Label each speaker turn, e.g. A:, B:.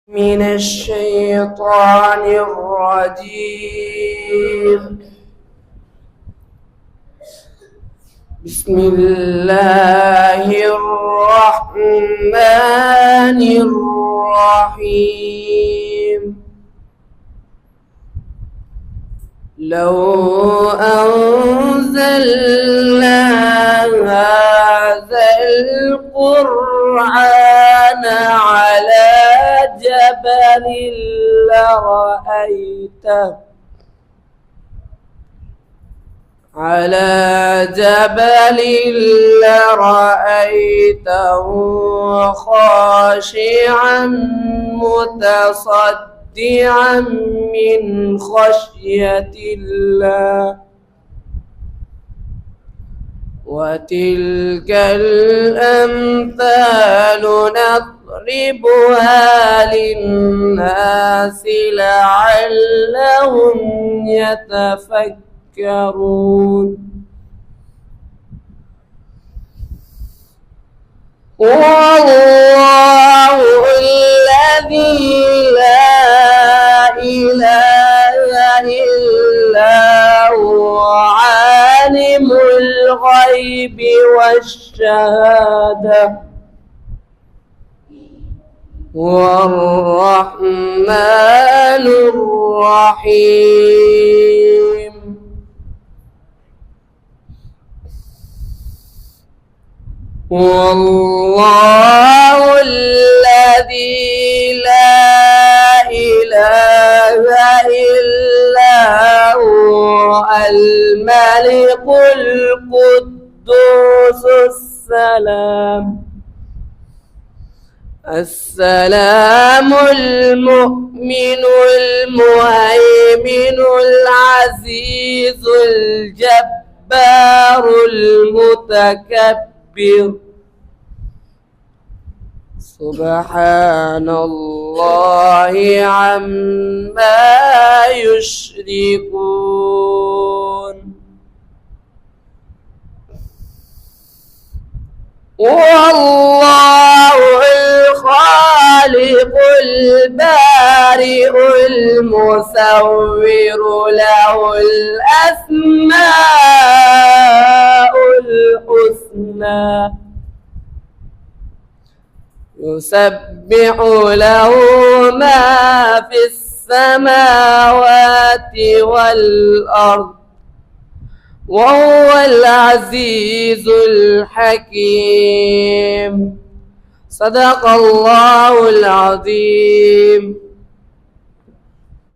A: من الشيطان الرجيم. بسم الله الرحمن الرحيم. لو أنزلنا هذا القرآن على جبل لرأيته خاشعا متصدعا من خشية الله. وتلك الأمثال نضربها للناس لعلهم يتفكرون. والله الذي لا إله إلا هو عالم الغيب والشهادة هو الرحمن الرحيم. والله الذي لا إله إلا هو الملك القدوس السلام المؤمن المهيمن العزيز الجبار المتكبر. سبحان الله عما يشركون. والله الخالق البارئ المصور له الأسماء الحسنى يسبح له ما في السماوات والأرض وهو العزيز الحكيم. صدق الله العظيم.